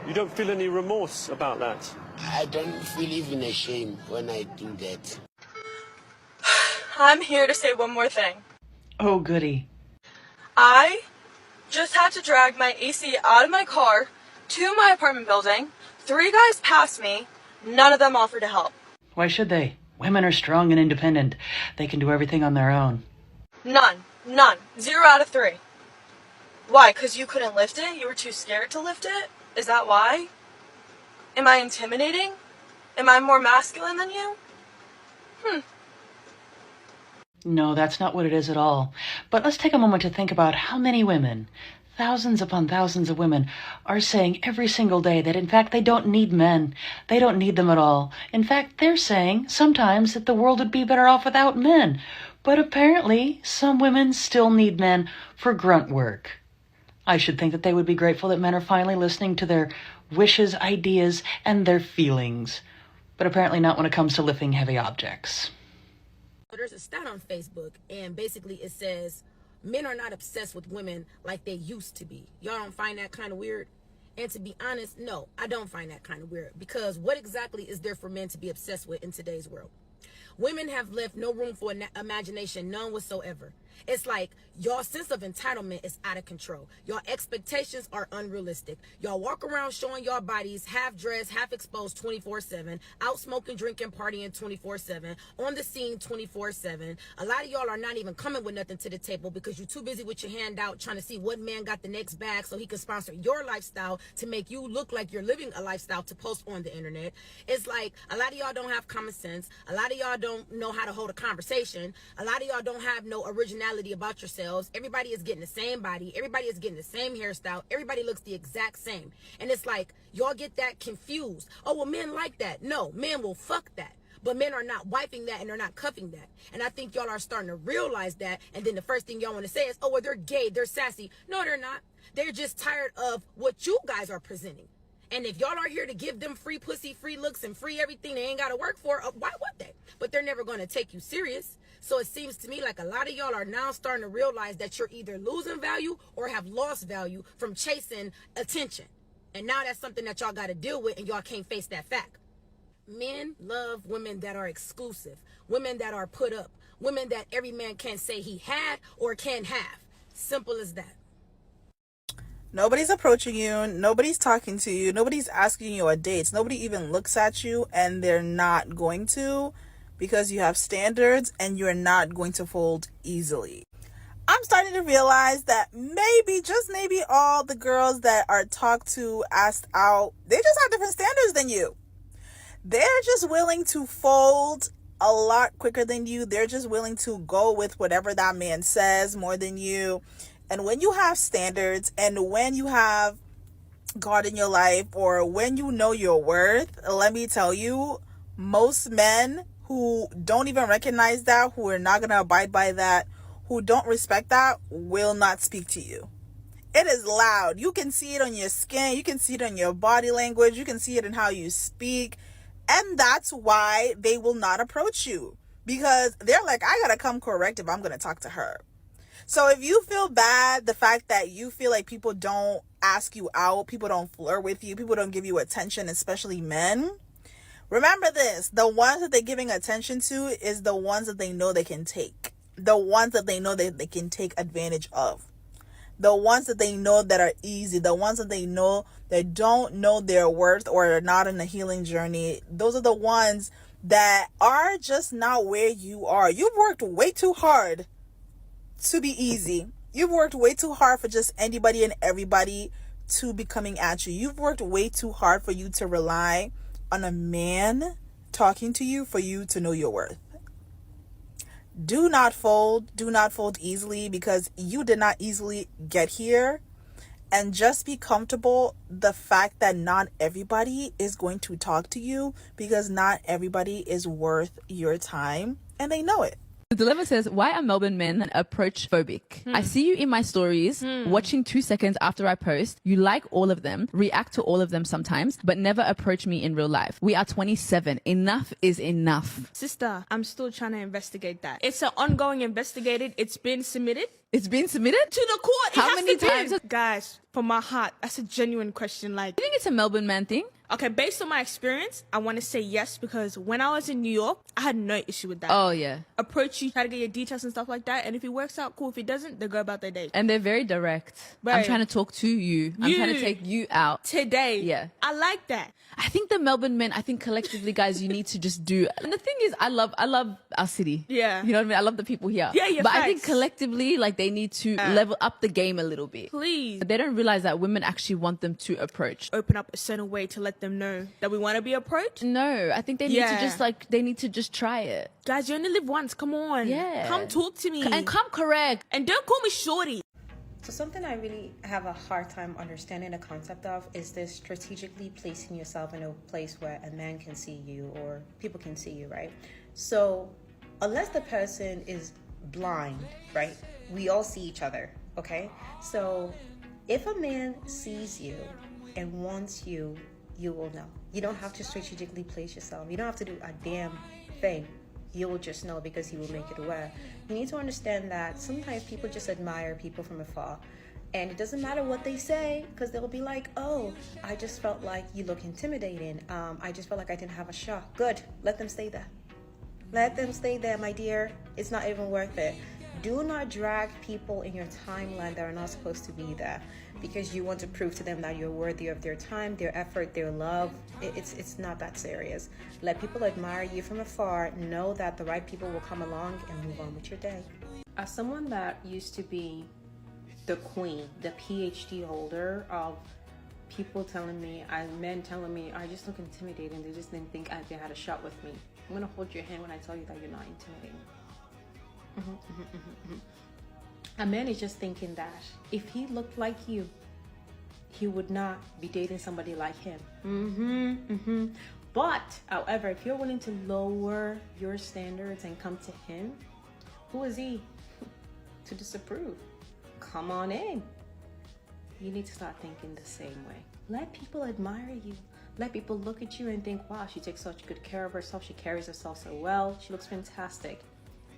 You don't feel any remorse about that? I don't feel even ashamed when I do that. I'm here to say one more thing. Oh, goody. I just had to drag my AC out of my car to my apartment building. 3 guys passed me. None of them offered to help. Why should they? Women are strong and independent. They can do everything on their own. None. 0 out of 3. Why? 'Cause you couldn't lift it? You were too scared to lift it? Is that why? Am I intimidating? Am I more masculine than you? No, that's not what it is at all. But let's take a moment to think about how many women, thousands upon thousands of women, are saying every single day that in fact they don't need men. They don't need them at all. In fact, they're saying sometimes that the world would be better off without men. But apparently, some women still need men for grunt work. I should think that they would be grateful that men are finally listening to their wishes, ideas, and their feelings. But apparently not when it comes to lifting heavy objects. There's a stat on Facebook, and basically it says men are not obsessed with women like they used to be. Y'all don't find that kind of weird? And to be honest, no, I don't find that kind of weird, because what exactly is there for men to be obsessed with in today's world? Women have left no room for imagination, none whatsoever. It's like y'all sense of entitlement is out of control. Y'all expectations are unrealistic. Y'all walk around showing y'all bodies half dressed, half exposed 24/7, out smoking, drinking, partying 24/7, on the scene 24/7. A lot of y'all are not even coming with nothing to the table because you're too busy with your hand out trying to see what man got the next bag so he can sponsor your lifestyle to make you look like you're living a lifestyle to post on the internet. It's like a lot of y'all don't have common sense. A lot of y'all don't know how to hold a conversation. A lot of y'all don't have no originality about yourselves. Everybody is getting the same body. Everybody is getting the same hairstyle. Everybody looks the exact same. And it's like y'all get that confused. Oh, well, men like that. No, men will fuck that. But men are not wiping that and they're not cuffing that. And I think y'all are starting to realize that. And then the first thing y'all want to say is, oh, well, they're gay, they're sassy. No, they're not. They're just tired of what you guys are presenting. And if y'all are here to give them free pussy, free looks, and free everything they ain't got to work for, why would they? But they're never going to take you serious. So it seems to me like a lot of y'all are now starting to realize that you're either losing value or have lost value from chasing attention. And now that's something that y'all got to deal with, and y'all can't face that fact. Men love women that are exclusive, women that are put up, women that every man can say he had or can have. Simple as that. Nobody's approaching you. Nobody's talking to you. Nobody's asking you a date. Nobody even looks at you, and they're not going to, because you have standards and you're not going to fold easily. I'm starting to realize that maybe, just maybe, all the girls that are talked to, asked out, they just have different standards than you. They're just willing to fold a lot quicker than you. They're just willing to go with whatever that man says more than you. And when you have standards, and when you have God in your life, or when you know your worth, let me tell you, most men who don't even recognize that, who are not going to abide by that, who don't respect that, will not speak to you. It is loud. You can see it on your skin. You can see it on your body language. You can see it in how you speak. And that's why they will not approach you, because they're like, I got to come correct if I'm going to talk to her. So if you feel bad, the fact that you feel like people don't ask you out, people don't flirt with you, people don't give you attention, especially men, remember this: the ones that they're giving attention to is the ones that they know they can take, the ones that they know that they can take advantage of, the ones that they know that are easy, the ones that they know that don't know their worth or are not in a healing journey. Those are the ones that are just not where you are. You've worked way too hard to be easy. You've worked way too hard for just anybody and everybody to be coming at you. You've worked way too hard for you to rely on a man talking to you for you to know your worth. Do not fold. Do not fold easily, because you did not easily get here. And just be comfortable the fact that not everybody is going to talk to you, because not everybody is worth your time, and they know it. The dilemma says, why are Melbourne men approach phobic? I see you in my stories, watching 2 seconds after I post. You like all of them, react to all of them sometimes, but never approach me in real life. We are 27. Enough is enough. Sister, I'm still trying to investigate that. It's an ongoing investigation. It's been submitted. It's been submitted? To the court. How many times? Guys, from my heart, that's a genuine question. Like, Do you think it's a Melbourne man thing? okay, based on my experience, I want to say yes, because when I was in New York, I had no issue with that. Oh, yeah. Approach you, try to get your details and stuff like that, and if it works out, cool. If it doesn't, they go about their day. And they're very direct. I'm Right. trying to talk to you. I'm trying to take you out. Today. Yeah. I like that. I think the Melbourne men, I think collectively, guys, you need to just do. And the thing is, I love our city. Yeah. You know what I mean? I love the people here. Yeah, yeah, But I think facts. collectively, like, they need to level up the game a little bit. Please. They don't realize that women actually want them to approach. Open up a certain way to let them know that we want to be approached. No, I think they need to Yeah. they need to just try it. Guys, you only live once. Come on. Yeah. Come talk to me. And come correct. And don't call me shorty. So something I really have a hard time understanding the concept of is this strategically placing yourself in a place where a man can see you or people can see you, right? So unless the person is blind, right? We all see each other, okay? So if a man sees you and wants you, you will know. You don't have to strategically place yourself. You don't have to do a damn thing. You will just know because he will make it aware. You need to understand that sometimes people just admire people from afar. And it doesn't matter what they say, because they'll be like, oh, I just felt like you look intimidating. I just felt like I didn't have a shot. Good. Let them stay there. Let them stay there, my dear. It's not even worth it. Do not drag people in your timeline that are not supposed to be there because you want to prove to them that you're worthy of their time, their effort, their love. It's not that serious. Let people admire you from afar. Know that the right people will come along and move on with your day. As someone that used to be the queen, the PhD holder of people telling me, men telling me, I just look intimidating. They just didn't think they had a shot with me. I'm going to hold your hand when I tell you that you're not intimidating. A man is just thinking that if he looked like you, he would not be dating somebody like him. But, however, if you're willing to lower your standards and come to him, who is he to disapprove? Come on in. You need to start thinking the same way. Let people admire you. Let people look at you and think, wow, she takes such good care of herself. She carries herself so well. She looks fantastic.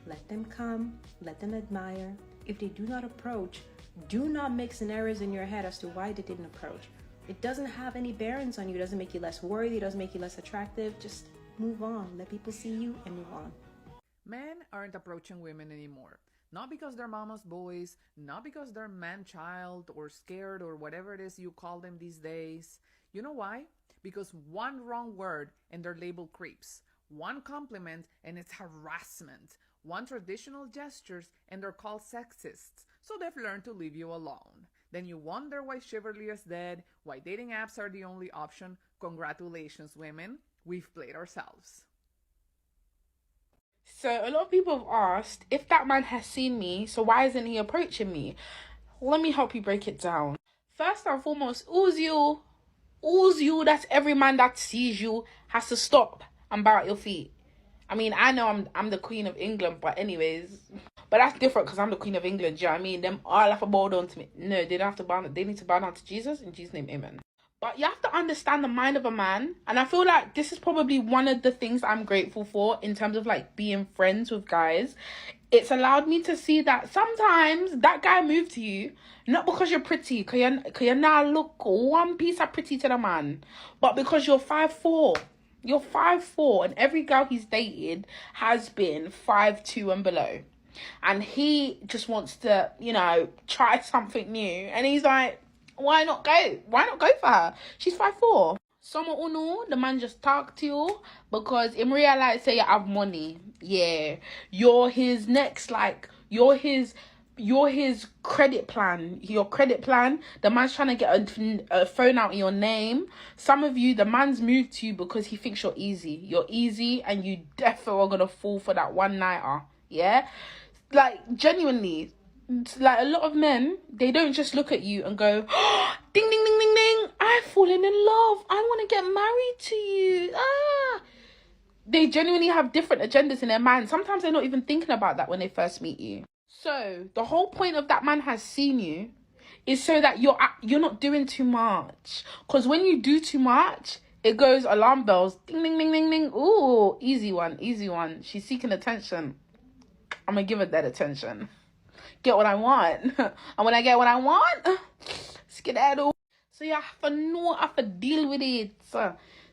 Let them come. Let them admire. If they do not approach, do not make scenarios in your head as to why they didn't approach. It doesn't have any bearings on you. It doesn't make you less worthy. It doesn't make you less attractive. Just move on. Let people see you and move on. Men aren't approaching women anymore. Not because they're mama's boys, not because they're man-child or scared or whatever it is you call them these days. You know why? Because one wrong word and they're labeled creeps. One compliment and it's harassment. One traditional gestures and they're called sexists. So they've learned to leave you alone. Then you wonder why chivalry is dead, why dating apps are the only option. Congratulations, women. We've played ourselves. So a lot of people have asked, if that man has seen me, so why isn't he approaching me? Let me help you break it down. First and foremost, who's you, that's every man that sees you has to stop and bow at your feet. I mean, I know I'm the Queen of England, but anyways, but that's different because I'm the Queen of England, do you know what I mean? Them all have to bow down to me. No, they don't have to bow down. They need to bow down to Jesus. In Jesus' name, amen. But you have to understand the mind of a man. And I feel like this is probably one of the things I'm grateful for in terms of like being friends with guys. It's allowed me to see that sometimes that guy moved to you, not because you're pretty, because you're not look one piece of pretty to the man, but because you're 5'4". You're 5'4", and every girl he's dated has been 5'2" and below. And he just wants to, try something new. And he's like, why not go? Why not go for her? She's 5'4". Someone will know the man just talk to you because in real life, say you have money. Yeah. You're his next, you're his credit plan. Your credit plan. The man's trying to get a phone out in your name. Some of you, the man's moved to you because he thinks you're easy. You're easy and you definitely are going to fall for that one-nighter. Yeah? Genuinely. Like a lot of men, they don't just look at you and go, oh, ding, ding, ding, ding, ding, I've fallen in love. I want to get married to you. they genuinely have different agendas in their mind. Sometimes they're not even thinking about that when they first meet you. So the whole point of that man has seen you is so that you're not doing too much. Because when you do too much, it goes alarm bells. Ding, ding, ding, ding, ding. Ooh, easy one, easy one. She's seeking attention. I'm going to give her that attention. Get what I want. And when I get what I want, skedaddle. So you have to know, have to deal with it.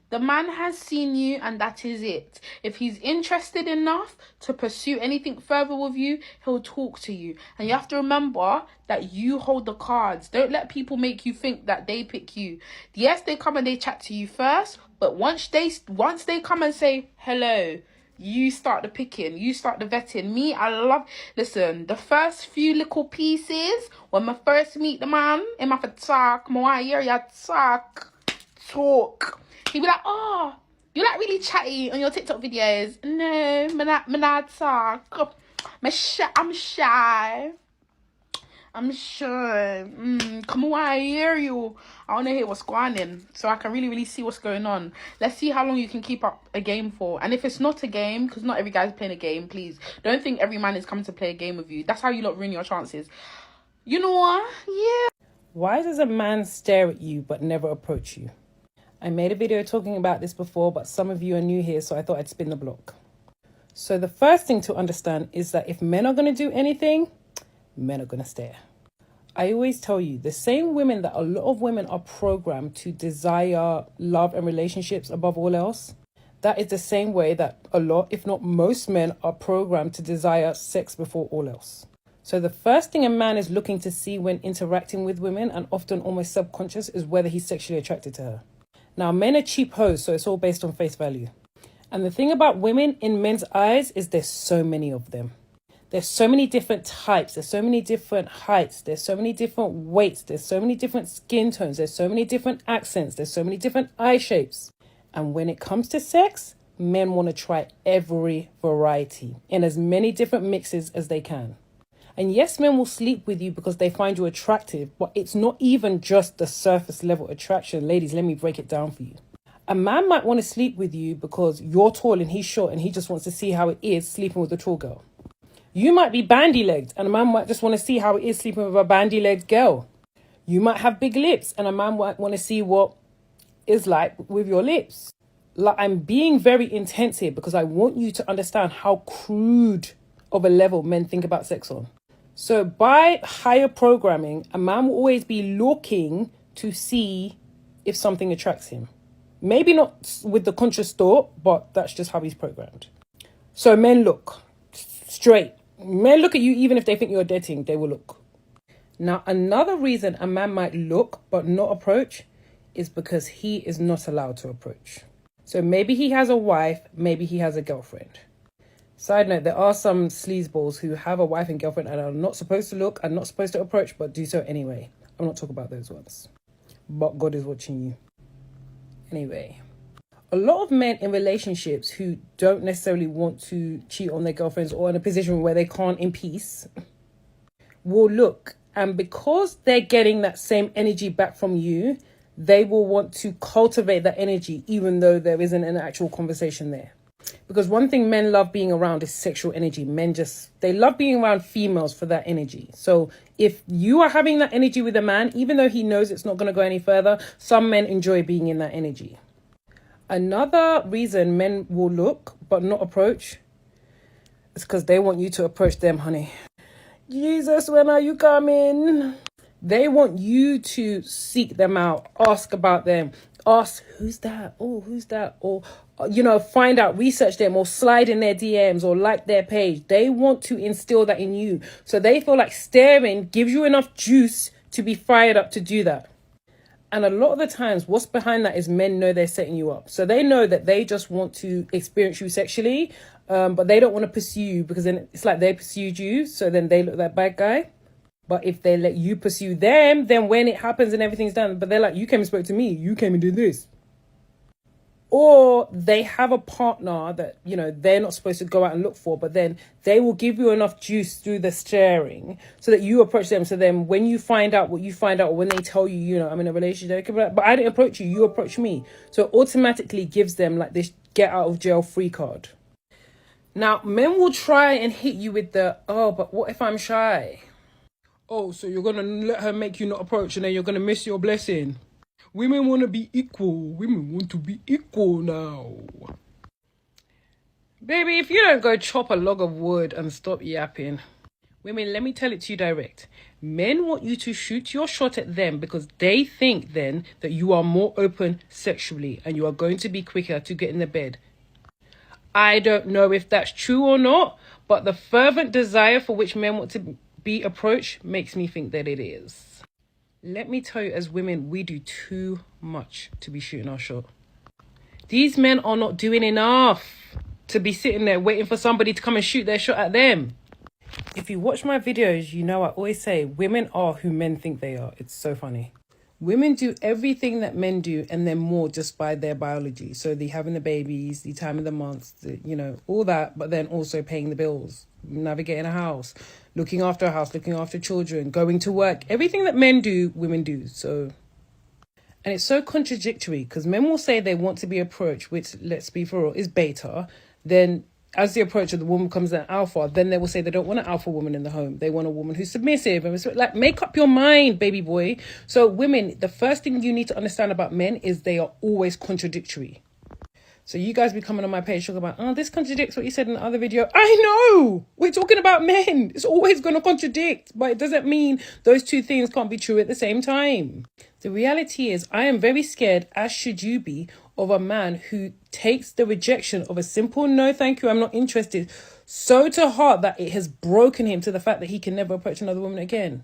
The man has seen you and that is it. If he's interested enough to pursue anything further with you, he'll talk to you. And you have to remember that you hold the cards. Don't let people make you think that they pick you. Yes, they come and they chat to you first, but once they come and say hello, you start the picking, you start the vetting. Listen, the first few little pieces, when I first meet the man, in my talk, I hear you talk. He'd be like, oh, you like really chatty on your TikTok videos. No, me not talk. I'm shy. I'm sure. Come on, I hear you. I want to hear what's going on so I can really, really see what's going on. Let's see how long you can keep up a game for. And if it's not a game, because not every guy's playing a game, please don't think every man is coming to play a game with you. That's how you lot ruin your chances. You know what? Yeah. Why does a man stare at you but never approach you? I made a video talking about this before, but some of you are new here, so I thought I'd spin the block. So the first thing to understand is that if men are going to do anything, men are going to stare. I always tell you, the same women that a lot of women are programmed to desire love and relationships above all else, that is the same way that a lot, if not most men, are programmed to desire sex before all else. So the first thing a man is looking to see when interacting with women, and often almost subconscious, is whether he's sexually attracted to her. Now, men are cheap hoes, so it's all based on face value. And the thing about women in men's eyes is there's so many of them. There's so many different types. There's so many different heights. There's so many different weights. There's so many different skin tones. There's so many different accents. There's so many different eye shapes. And when it comes to sex, men want to try every variety in as many different mixes as they can. And yes, men will sleep with you because they find you attractive, but it's not even just the surface level attraction. Ladies, let me break it down for you. A man might want to sleep with you because you're tall and he's short and he just wants to see how it is sleeping with a tall girl. You might be bandy-legged and a man might just want to see how it is sleeping with a bandy-legged girl. You might have big lips and a man might want to see what it's like with your lips. Like, I'm being very intense here because I want you to understand how crude of a level men think about sex on. So by higher programming, a man will always be looking to see if something attracts him. Maybe not with the conscious thought, but that's just how he's programmed. So men look straight. Men look at you even if they think you're dating, they will look. Now, another reason a man might look but not approach is because he is not allowed to approach. So maybe he has a wife, maybe he has a girlfriend. Side note, there are some sleazeballs who have a wife and girlfriend and are not supposed to look and not supposed to approach, but do so anyway. I'm not talking about those ones. But God is watching you. Anyway, a lot of men in relationships who don't necessarily want to cheat on their girlfriends or in a position where they can't in peace will look. And because they're getting that same energy back from you, they will want to cultivate that energy even though there isn't an actual conversation there. Because one thing men love being around is sexual energy. They love being around females for that energy. So if you are having that energy with a man, even though he knows it's not going to go any further, some men enjoy being in that energy. Another reason men will look but not approach is because they want you to approach them, honey. Jesus, when are you coming? They want you to seek them out, ask about them, ask, who's that? Oh, who's that? Or, find out, research them or slide in their DMs or like their page. They want to instill that in you. So they feel like staring gives you enough juice to be fired up to do that. And a lot of the times what's behind that is men know they're setting you up. So they know that they just want to experience you sexually, but they don't want to pursue you because then it's like they pursued you. So then they look that bad guy. But if they let you pursue them, then when it happens and everything's done, but they're like, you came and spoke to me. You came and did this. Or they have a partner that, you know, they're not supposed to go out and look for, but then they will give you enough juice through the staring so that you approach them. So then when you find out what you find out, or when they tell you, you know, I'm in a relationship, but I didn't approach you, you approached me. So it automatically gives them like this get out of jail free card. Now, men will try and hit you with the, oh, but what if I'm shy? Oh, so you're going to let her make you not approach and then you're going to miss your blessing. Women want to be equal. Women want to be equal now. Baby, if you don't go chop a log of wood and stop yapping. Women, let me tell it to you direct. Men want you to shoot your shot at them because they think then that you are more open sexually and you are going to be quicker to get in the bed. I don't know if that's true or not, but the fervent desire for which men want to be approached makes me think that it is. Let me tell you, as women, we do too much to be shooting our shot. These men are not doing enough to be sitting there waiting for somebody to come and shoot their shot at them. If you watch my videos, you know I always say women are who men think they are. It's so funny. Women do everything that men do and then more just by their biology. So the having the babies, the time of the month, you know, all that, but then also paying the bills, navigating a house, looking after a house, looking after children, going to work. Everything that men do, women do. So, and it's so contradictory because men will say they want to be approached, which, let's be for real, is beta. Then as the approach of the woman becomes an alpha, then they will say they don't want an alpha woman in the home. They want a woman who's submissive. And like, make up your mind, baby boy. So women, the first thing you need to understand about men is they are always contradictory. So you guys be coming on my page talking about, oh, this contradicts what you said in the other video. I know! We're talking about men. It's always going to contradict. But it doesn't mean those two things can't be true at the same time. The reality is, I am very scared, as should you be, of a man who takes the rejection of a simple no thank you, I'm not interested, so to heart that it has broken him to the fact that he can never approach another woman again.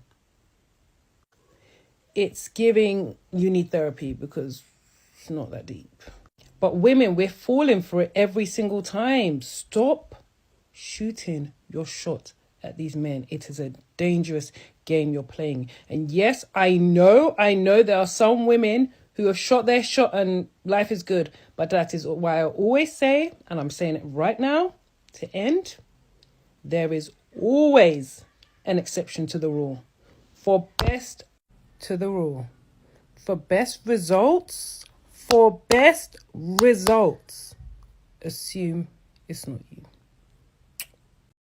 It's giving, you need therapy because it's not that deep. But women, we're falling for it every single time. Stop shooting your shot at these men. It is a dangerous game you're playing. And yes, I know there are some women who have shot their shot and life is good. But that is why I always say, and I'm saying it right now, to end, there is always an exception to the rule. For best results, assume it's not you.